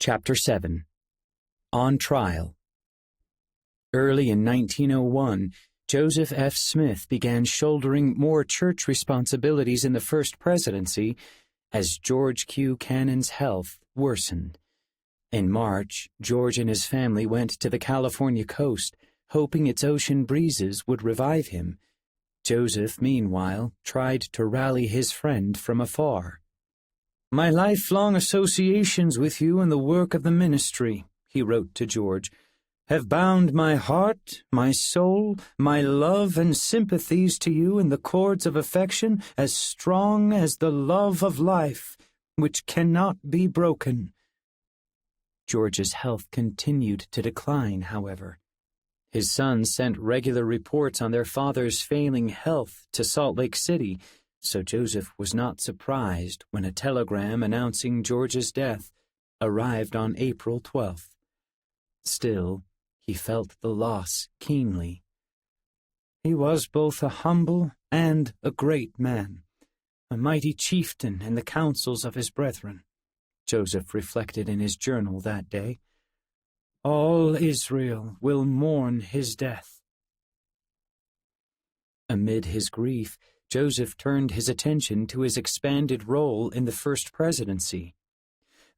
Chapter 7. On Trial. Early in 1901, Joseph F. Smith began shouldering more church responsibilities in the First Presidency as George Q. Cannon's health worsened. In March, George and his family went to the California coast, hoping its ocean breezes would revive him. Joseph, meanwhile, tried to rally his friend from afar. "My lifelong associations with you in the work of the ministry," he wrote to George, "have bound my heart, my soul, my love and sympathies to you in the cords of affection as strong as the love of life, which cannot be broken." George's health continued to decline, however. His sons sent regular reports on their father's failing health to Salt Lake City, so Joseph was not surprised when a telegram announcing George's death arrived on April 12th. Still, he felt the loss keenly. "He was both a humble and a great man, a mighty chieftain in the councils of his brethren," Joseph reflected in his journal that day. "All Israel will mourn his death." Amid his grief, Joseph turned his attention to his expanded role in the First Presidency.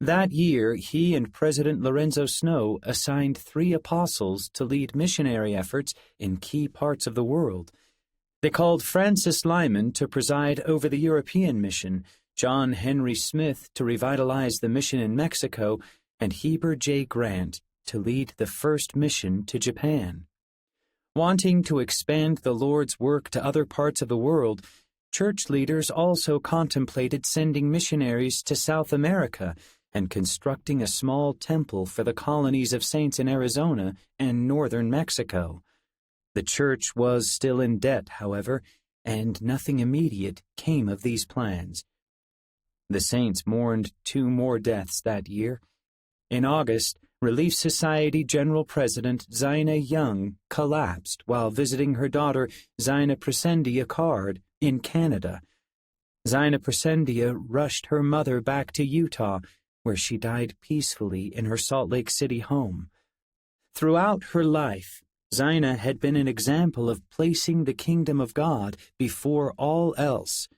That year, he and President Lorenzo Snow assigned 3 apostles to lead missionary efforts in key parts of the world. They called Francis Lyman to preside over the European mission, John Henry Smith to revitalize the mission in Mexico, and Heber J. Grant to lead the first mission to Japan. Wanting to expand the Lord's work to other parts of the world, church leaders also contemplated sending missionaries to South America and constructing a small temple for the colonies of saints in Arizona and northern Mexico. The church was still in debt, however, and nothing immediate came of these plans. The saints mourned 2 more deaths that year. In August, Relief Society General President Zina Young collapsed while visiting her daughter Zina Presendia Card in Canada. Zina Presendia rushed her mother back to Utah, where she died peacefully in her Salt Lake City home. Throughout her life, Zina had been an example of placing the kingdom of God before all else.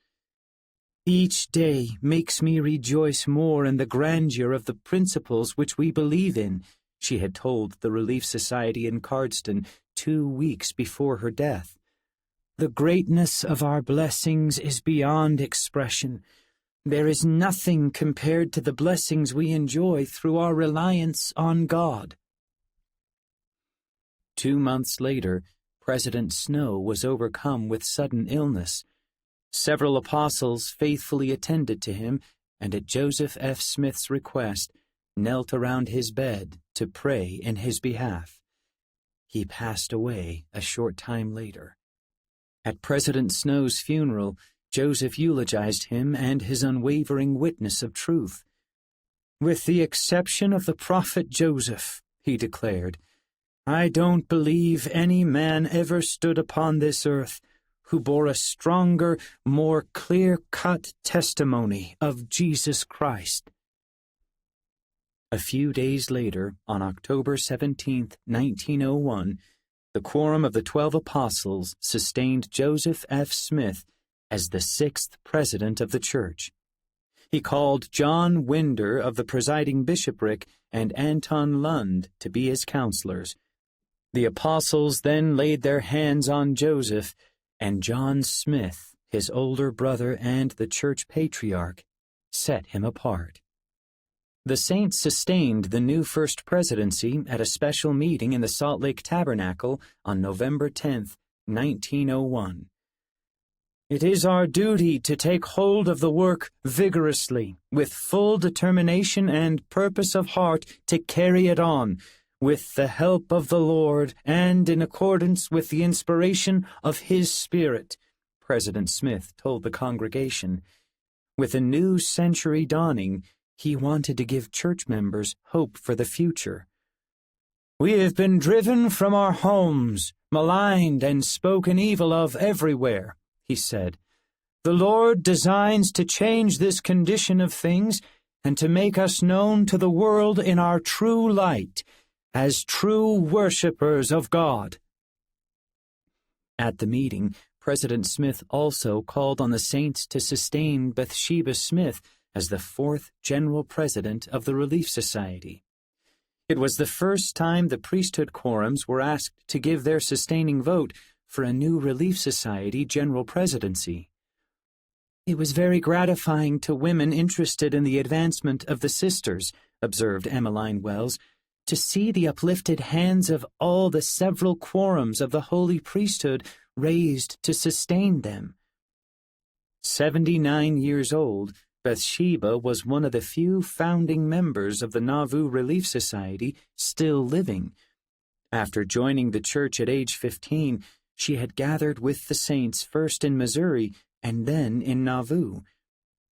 "Each day makes me rejoice more in the grandeur of the principles which we believe in," she had told the Relief Society in Cardston 2 weeks before her death. "The greatness of our blessings is beyond expression. There is nothing compared to the blessings we enjoy through our reliance on God." 2 months later, President Snow was overcome with sudden illness. Several apostles faithfully attended to him, and at Joseph F. Smith's request, knelt around his bed to pray in his behalf. He passed away a short time later. At President Snow's funeral, Joseph eulogized him and his unwavering witness of truth. "With the exception of the prophet Joseph," he declared, "I don't believe any man ever stood upon this earth who bore a stronger, more clear-cut testimony of Jesus Christ." A few days later, on October 17, 1901, the quorum of the 12 apostles sustained Joseph F. Smith as the 6th president of the church. He called John Winder of the presiding bishopric and Anton Lund to be his counselors. The apostles then laid their hands on Joseph, and John Smith, his older brother and the church patriarch, set him apart. The saints sustained the new First Presidency at a special meeting in the Salt Lake Tabernacle on November 10, 1901. "It is our duty to take hold of the work vigorously, with full determination and purpose of heart to carry it on, with the help of the Lord and in accordance with the inspiration of His Spirit," President Smith told the congregation. With a new century dawning, he wanted to give church members hope for the future. "We have been driven from our homes, maligned and spoken evil of everywhere," he said. "The Lord designs to change this condition of things, and to make us known to the world in our true light, as true worshippers of God." At the meeting, President Smith also called on the saints to sustain Bathsheba Smith as the fourth general president of the Relief Society. It was the first time the priesthood quorums were asked to give their sustaining vote for a new Relief Society general presidency. "It was very gratifying to women interested in the advancement of the sisters," observed Emmeline Wells, "to see the uplifted hands of all the several quorums of the holy priesthood raised to sustain them." 79 years old, Bathsheba was one of the few founding members of the Nauvoo Relief Society still living. After joining the church at age 15, she had gathered with the saints first in Missouri and then in Nauvoo.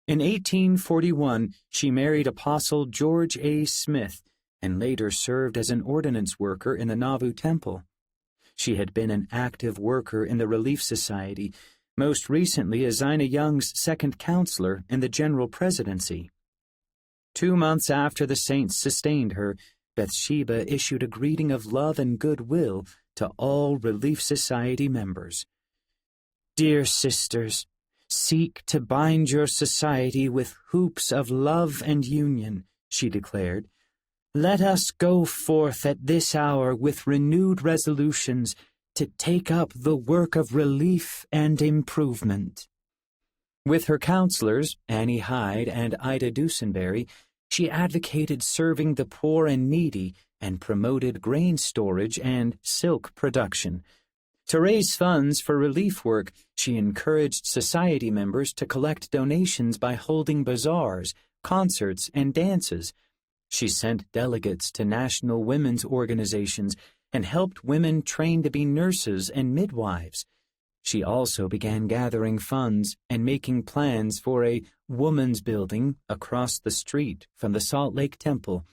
In 1841, she married Apostle George A. Smith and later served as an ordinance worker in the Nauvoo Temple. She had been an active worker in the Relief Society, most recently as Zina Young's second counselor in the general presidency. 2 months after the saints sustained her, Bathsheba issued a greeting of love and goodwill to all Relief Society members. "Dear sisters, seek to bind your society with hoops of love and union," she declared. "Let us go forth at this hour with renewed resolutions to take up the work of relief and improvement." With her counselors, Annie Hyde and Ida Dusenberry, she advocated serving the poor and needy and promoted grain storage and silk production. To raise funds for relief work, she encouraged society members to collect donations by holding bazaars, concerts, and dances. She sent delegates to national women's organizations and helped women train to be nurses and midwives. She also began gathering funds and making plans for a woman's building across the street from the Salt Lake Temple,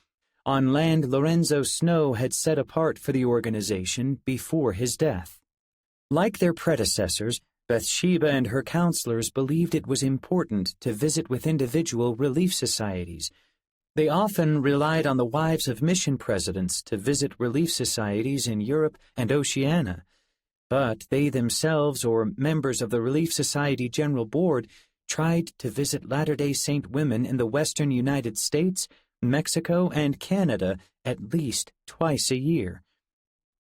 on land Lorenzo Snow had set apart for the organization before his death. Like their predecessors, Bathsheba and her counselors believed it was important to visit with individual relief societies. They often relied on the wives of mission presidents to visit relief societies in Europe and Oceania, but they themselves or members of the Relief Society General Board tried to visit Latter-day Saint women in the western United States, Mexico, and Canada at least twice a year.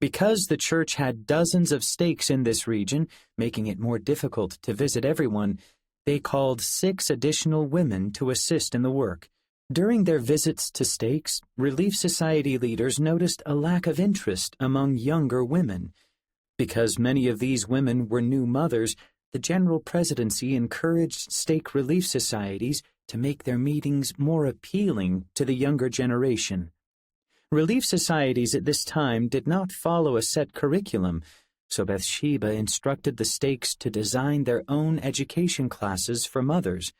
Because the church had dozens of stakes in this region, making it more difficult to visit everyone, they called 6 additional women to assist in the work. During their visits to stakes, Relief Society leaders noticed a lack of interest among younger women. Because many of these women were new mothers, the General Presidency encouraged stake relief societies to make their meetings more appealing to the younger generation. Relief societies at this time did not follow a set curriculum, so Bathsheba instructed the stakes to design their own education classes for mothers.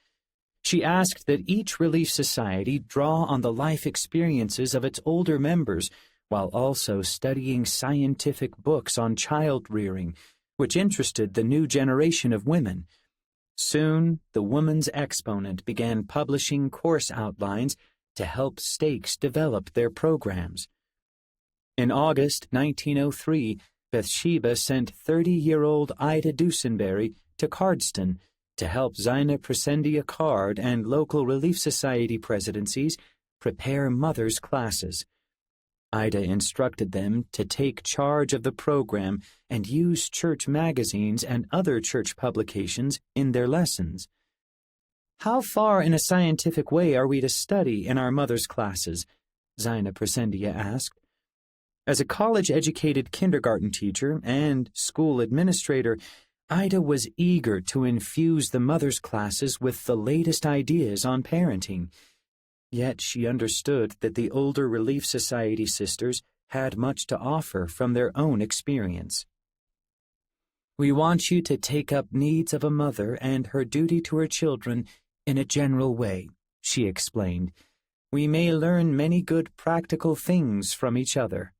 She asked that each relief society draw on the life experiences of its older members while also studying scientific books on child-rearing, which interested the new generation of women. Soon, the Woman's Exponent began publishing course outlines to help stakes develop their programs. In August 1903, Bathsheba sent 30-year-old Ida Dusenberry to Cardston to help Zina Presendia Card and local Relief Society presidencies prepare mothers' classes. Ida instructed them to take charge of the program and use church magazines and other church publications in their lessons. "How far in a scientific way are we to study in our mothers' classes?" Zina Presendia asked. As a college-educated kindergarten teacher and school administrator, Ida was eager to infuse the mothers' classes with the latest ideas on parenting. Yet she understood that the older Relief Society sisters had much to offer from their own experience. "We want you to take up needs of a mother and her duty to her children in a general way," she explained. "We may learn many good practical things from each other."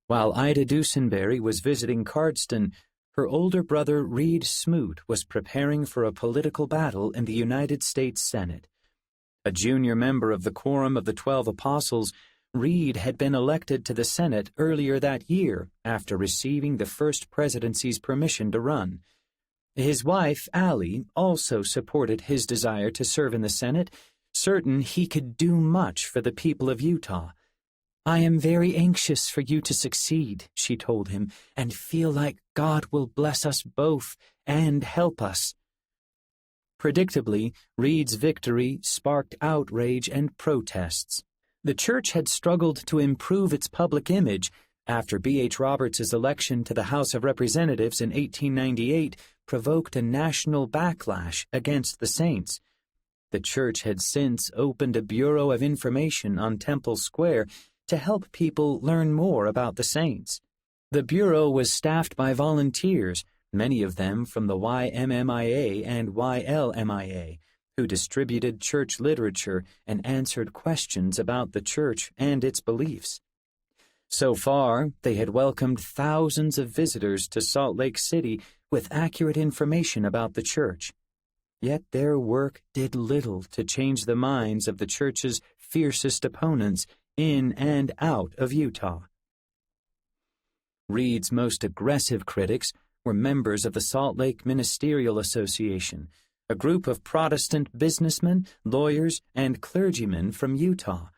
While Ida Dusenberry was visiting Cardston, her older brother Reed Smoot was preparing for a political battle in the United States Senate. A junior member of the Quorum of the 12 Apostles, Reed had been elected to the Senate earlier that year after receiving the first presidency's permission to run. His wife, Allie, also supported his desire to serve in the Senate, certain he could do much for the people of Utah. "I am very anxious for you to succeed," she told him, "and feel like God will bless us both and help us." Predictably, Reed's victory sparked outrage and protests. The church had struggled to improve its public image after B.H. Roberts's election to the House of Representatives in 1898 provoked a national backlash against the Saints. The church had since opened a Bureau of Information on Temple Square to help people learn more about the Saints. The Bureau was staffed by volunteers, many of them from the YMMIA and YLMIA, who distributed church literature and answered questions about the church and its beliefs. So far, they had welcomed thousands of visitors to Salt Lake City with accurate information about the church. Yet their work did little to change the minds of the church's fiercest opponents in and out of Utah. Reed's most aggressive critics were members of the Salt Lake Ministerial Association, a group of Protestant businessmen, lawyers, and clergymen from Utah.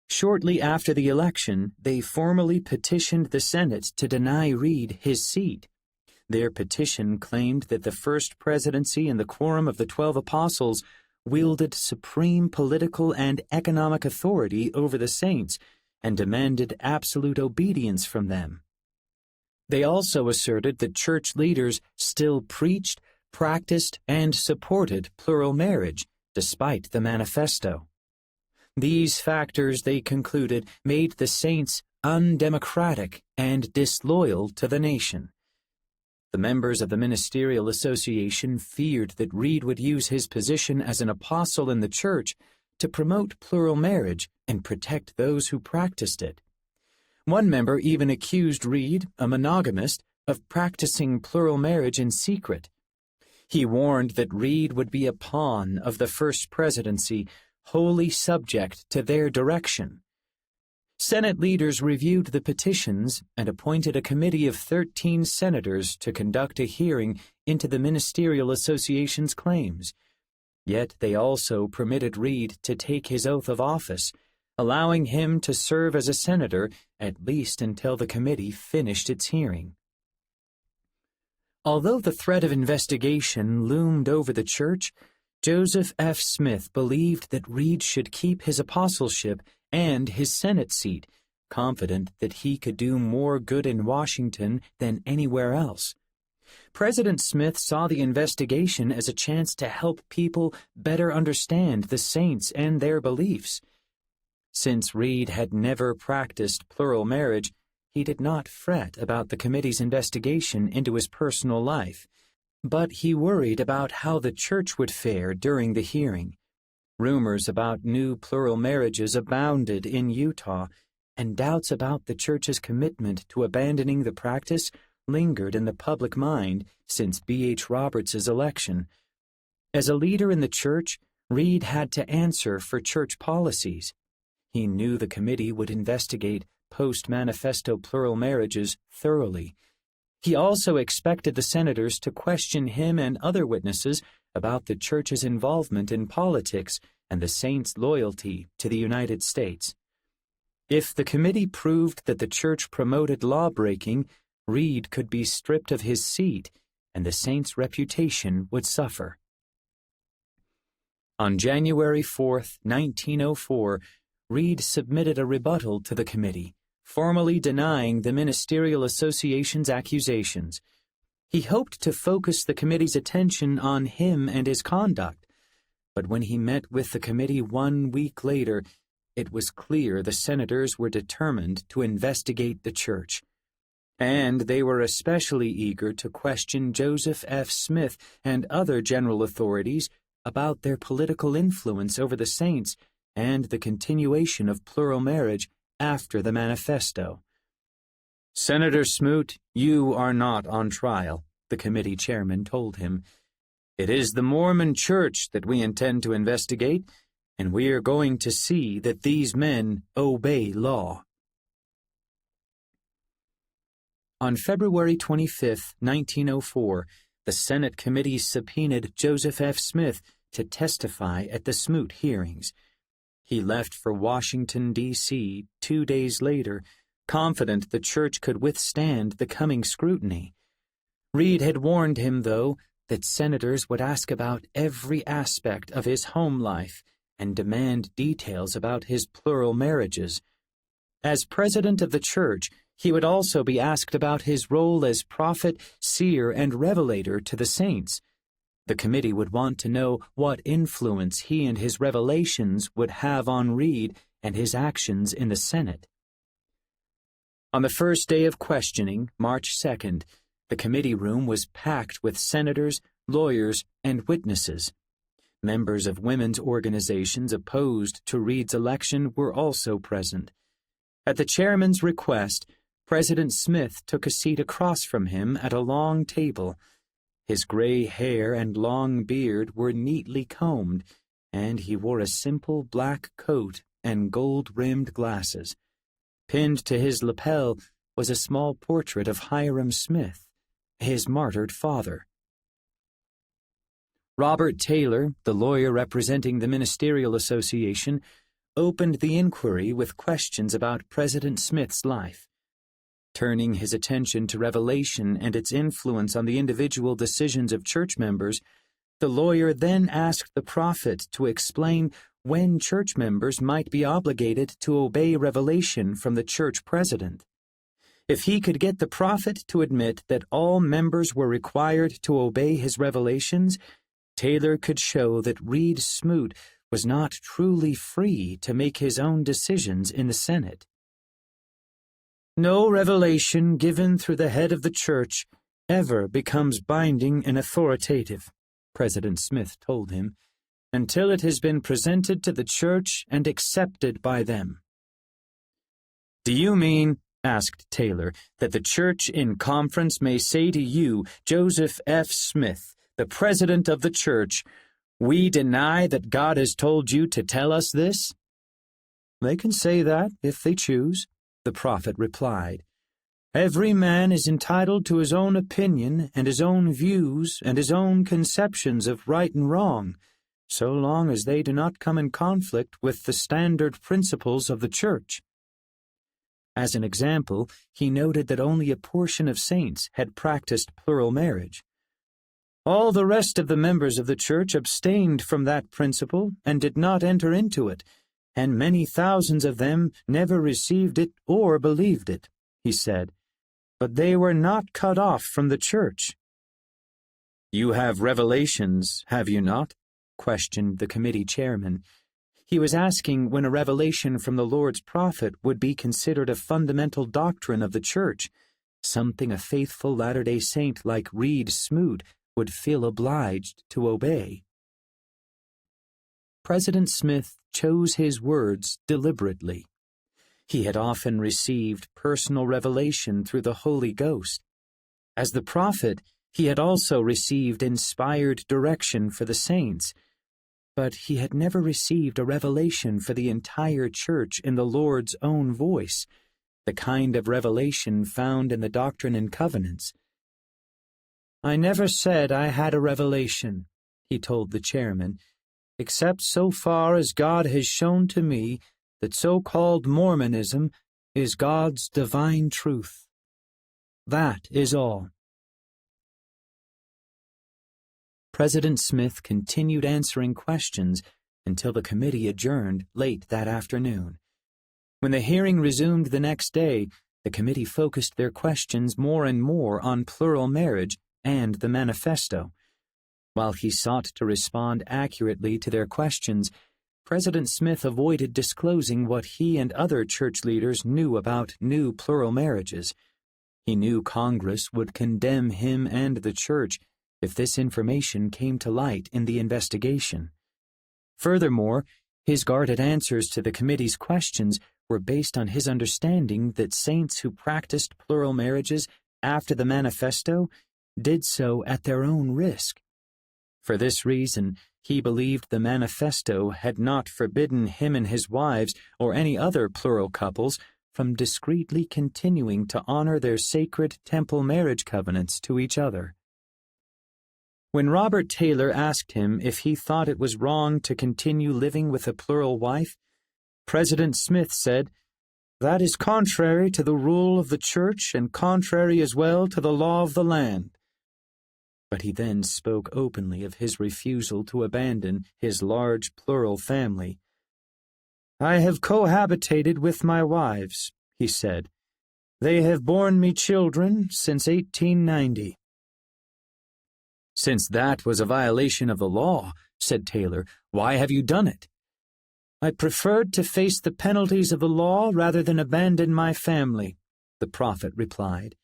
Shortly after the election, they formally petitioned the Senate to deny Reed his seat. Their petition claimed that the first presidency in the Quorum of the 12 Apostles wielded supreme political and economic authority over the saints and demanded absolute obedience from them. They also asserted that church leaders still preached, practiced, and supported plural marriage, despite the manifesto. These factors, they concluded, made the saints undemocratic and disloyal to the nation. The members of the Ministerial Association feared that Reed would use his position as an apostle in the church to promote plural marriage and protect those who practiced it. One member even accused Reed, a monogamist, of practicing plural marriage in secret. He warned that Reed would be a pawn of the first presidency, wholly subject to their direction. Senate leaders reviewed the petitions and appointed a committee of 13 senators to conduct a hearing into the Ministerial Association's claims. Yet they also permitted Reed to take his oath of office, allowing him to serve as a senator at least until the committee finished its hearing. Although the threat of investigation loomed over the church, Joseph F. Smith believed that Reed should keep his apostleship and his Senate seat, confident that he could do more good in Washington than anywhere else. President Smith saw the investigation as a chance to help people better understand the saints and their beliefs. Since Reed had never practiced plural marriage, he did not fret about the committee's investigation into his personal life, but he worried about how the church would fare during the hearing. Rumors about new plural marriages abounded in Utah, and doubts about the church's commitment to abandoning the practice lingered in the public mind since B.H. Roberts's election. As a leader in the church, Reed had to answer for church policies. He knew the committee would investigate post-manifesto plural marriages thoroughly. He also expected the senators to question him and other witnesses about the church's involvement in politics and the saints' loyalty to the United States. If the committee proved that the church promoted law-breaking, Reed could be stripped of his seat, and the saints' reputation would suffer. On January 4, 1904, Reed submitted a rebuttal to the committee, formally denying the Ministerial Association's accusations. He hoped to focus the committee's attention on him and his conduct, but when he met with the committee 1 week later, it was clear the senators were determined to investigate the church. And they were especially eager to question Joseph F. Smith and other general authorities about their political influence over the saints and the continuation of plural marriage after the manifesto. "Senator Smoot, you are not on trial," the committee chairman told him. "It is the Mormon Church that we intend to investigate, and we are going to see that these men obey law." On February 25, 1904, the Senate committee subpoenaed Joseph F. Smith to testify at the Smoot hearings. He left for Washington, D.C. 2 days later, confident the church could withstand the coming scrutiny. Reed had warned him, though, that senators would ask about every aspect of his home life and demand details about his plural marriages. As president of the church, he would also be asked about his role as prophet, seer, and revelator to the saints. The committee would want to know what influence he and his revelations would have on Reed and his actions in the Senate. On the first day of questioning, March 2nd, the committee room was packed with senators, lawyers, and witnesses. Members of women's organizations opposed to Reed's election were also present. At the chairman's request, President Smith took a seat across from him at a long table. His gray hair and long beard were neatly combed, and he wore a simple black coat and gold-rimmed glasses. Pinned to his lapel was a small portrait of Hiram Smith, his martyred father. Robert Taylor, the lawyer representing the Ministerial Association, opened the inquiry with questions about President Smith's life. Turning his attention to revelation and its influence on the individual decisions of church members, the lawyer then asked the prophet to explain when church members might be obligated to obey revelation from the church president. If he could get the prophet to admit that all members were required to obey his revelations, Taylor could show that Reed Smoot was not truly free to make his own decisions in the Senate. "No revelation given through the head of the church ever becomes binding and authoritative," President Smith told him, "until it has been presented to the church and accepted by them." "Do you mean," asked Taylor, "that the church in conference may say to you, Joseph F. Smith, the president of the church, 'We deny that God has told you to tell us this'?" "They can say that if they choose," the prophet replied. "Every man is entitled to his own opinion and his own views and his own conceptions of right and wrong, so long as they do not come in conflict with the standard principles of the church." As an example, he noted that only a portion of saints had practiced plural marriage. "All the rest of the members of the church abstained from that principle and did not enter into it, and many thousands of them never received it or believed it," he said. "But they were not cut off from the church." "You have revelations, have you not?" questioned the committee chairman. He was asking when a revelation from the Lord's prophet would be considered a fundamental doctrine of the church, something a faithful Latter-day Saint like Reed Smoot would feel obliged to obey. President Smith chose his words deliberately. He had often received personal revelation through the Holy Ghost. As the prophet, he had also received inspired direction for the saints, but he had never received a revelation for the entire church in the Lord's own voice, the kind of revelation found in the Doctrine and Covenants. "I never said I had a revelation," he told the chairman, "except so far as God has shown to me that so-called Mormonism is God's divine truth. That is all." President Smith continued answering questions until the committee adjourned late that afternoon. When the hearing resumed the next day, the committee focused their questions more and more on plural marriage and the manifesto. While he sought to respond accurately to their questions, President Smith avoided disclosing what he and other church leaders knew about new plural marriages. He knew Congress would condemn him and the church if this information came to light in the investigation. Furthermore, His guarded answers to the committee's questions were based on his understanding that saints who practiced plural marriages after the manifesto did so at their own risk. For this reason, he believed the manifesto had not forbidden him and his wives or any other plural couples from discreetly continuing to honor their sacred temple marriage covenants to each other. When Robert Taylor asked him if he thought it was wrong to continue living with a plural wife, President Smith said, "That is contrary to the rule of the church and contrary as well to the law of the land." But he then spoke openly of his refusal to abandon his large plural family. "I have cohabitated with my wives," he said. "They have borne me children since 1890. "Since that was a violation of the law," said Taylor, "why have you done it?" "I preferred to face the penalties of the law rather than abandon my family," the prophet replied.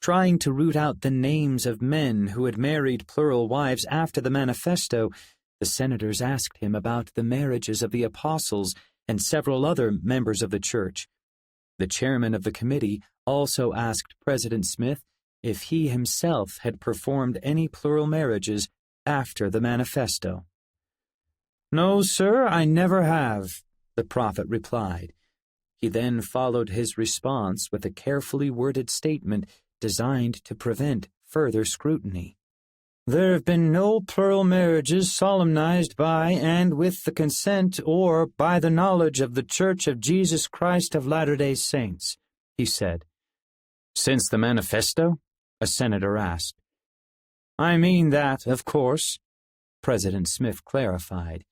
Trying to root out the names of men who had married plural wives after the manifesto, the senators asked him about the marriages of the apostles and several other members of the church. The chairman of the committee also asked President Smith if he himself had performed any plural marriages after the manifesto. "No, sir, I never have," the prophet replied. He then followed his response with a carefully worded statement designed to prevent further scrutiny. "There have been no plural marriages solemnized by and with the consent or by the knowledge of the Church of Jesus Christ of Latter-day Saints," he said. "Since the manifesto?" a senator asked. "I mean that, of course," President Smith clarified.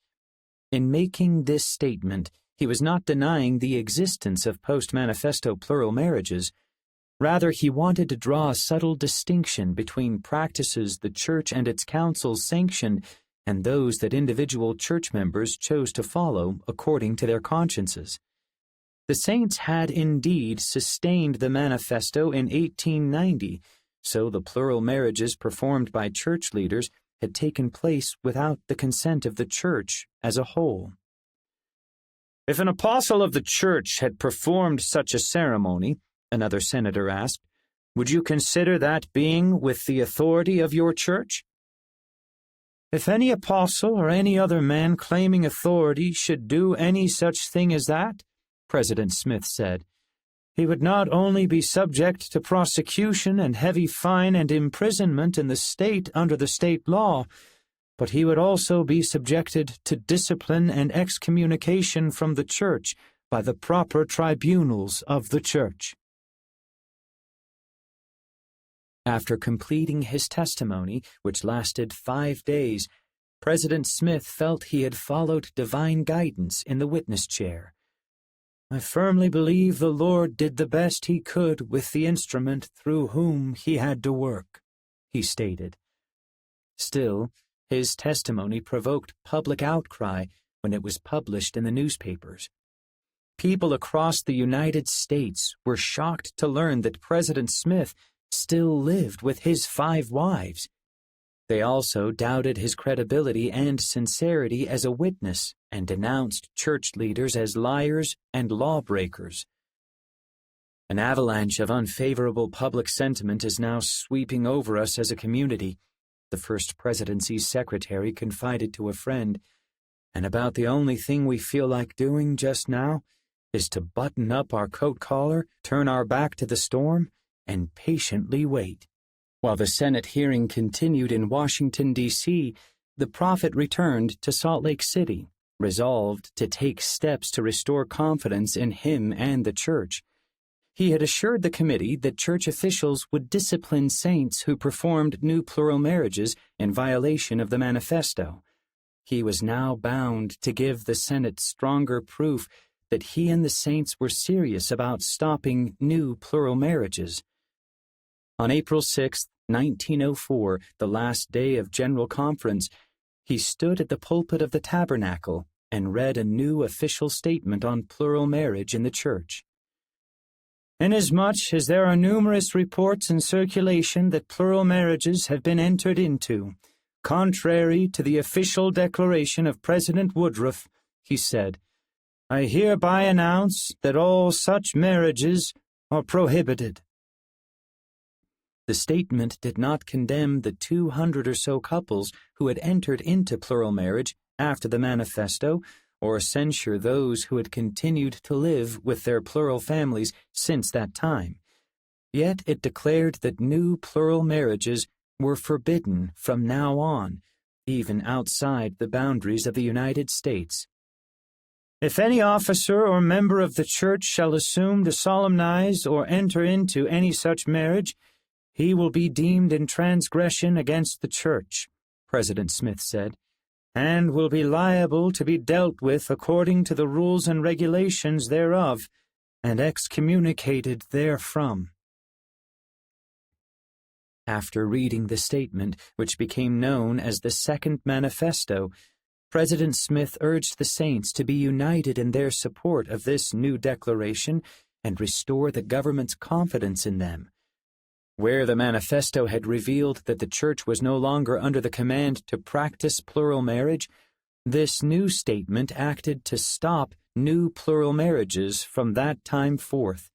In making this statement, he was not denying the existence of post-manifesto plural marriages. Rather, he wanted to draw a subtle distinction between practices the church and its councils sanctioned and those that individual church members chose to follow according to their consciences. The saints had indeed sustained the manifesto in 1890, so the plural marriages performed by church leaders had taken place without the consent of the church as a whole. "If an apostle of the church had performed such a ceremony," another senator asked, "would you consider that being with the authority of your church?" "If any apostle or any other man claiming authority should do any such thing as that," President Smith said, "he would not only be subject to prosecution and heavy fine and imprisonment in the state under the state law, but he would also be subjected to discipline and excommunication from the church by the proper tribunals of the church." After completing his testimony, which lasted 5 days, President Smith felt he had followed divine guidance in the witness chair. "I firmly believe the Lord did the best he could with the instrument through whom he had to work," he stated. Still, his testimony provoked public outcry when it was published in the newspapers. People across the United States were shocked to learn that President Smith still lived with his 5 wives. They also doubted his credibility and sincerity as a witness and denounced church leaders as liars and lawbreakers. An avalanche of unfavorable public sentiment is now sweeping over us as a community, the First Presidency's secretary confided to a friend, and about the only thing we feel like doing just now is to button up our coat collar, turn our back to the storm, and patiently wait. While the Senate hearing continued in Washington, D.C., the prophet returned to Salt Lake City, resolved to take steps to restore confidence in him and the church. He had assured the committee that church officials would discipline saints who performed new plural marriages in violation of the manifesto. He was now bound to give the Senate stronger proof that he and the saints were serious about stopping new plural marriages. On April 6, 1904, the last day of General Conference, he stood at the pulpit of the Tabernacle and read a new official statement on plural marriage in the church. "Inasmuch as there are numerous reports in circulation that plural marriages have been entered into, contrary to the official declaration of President Woodruff, he said, "I hereby announce that all such marriages are prohibited." The statement did not condemn the 200 or so couples who had entered into plural marriage after the manifesto, or censure those who had continued to live with their plural families since that time. Yet it declared that new plural marriages were forbidden from now on, even outside the boundaries of the United States. "If any officer or member of the church shall assume to solemnize or enter into any such marriage, he will be deemed in transgression against the church," President Smith said, "and will be liable to be dealt with according to the rules and regulations thereof, and excommunicated therefrom." After reading the statement, which became known as the Second Manifesto, President Smith urged the saints to be united in their support of this new declaration and restore the government's confidence in them. Where the manifesto had revealed that the church was no longer under the command to practice plural marriage, this new statement acted to stop new plural marriages from that time forth.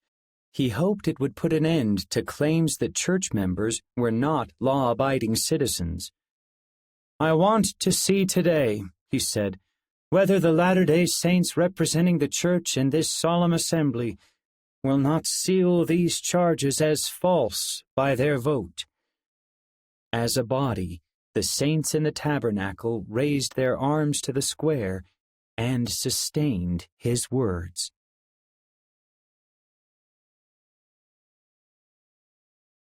He hoped it would put an end to claims that church members were not law-abiding citizens. "I want to see today," he said, "whether the Latter-day Saints representing the church in this solemn assembly will not seal these charges as false by their vote." As a body, the saints in the tabernacle raised their arms to the square and sustained his words.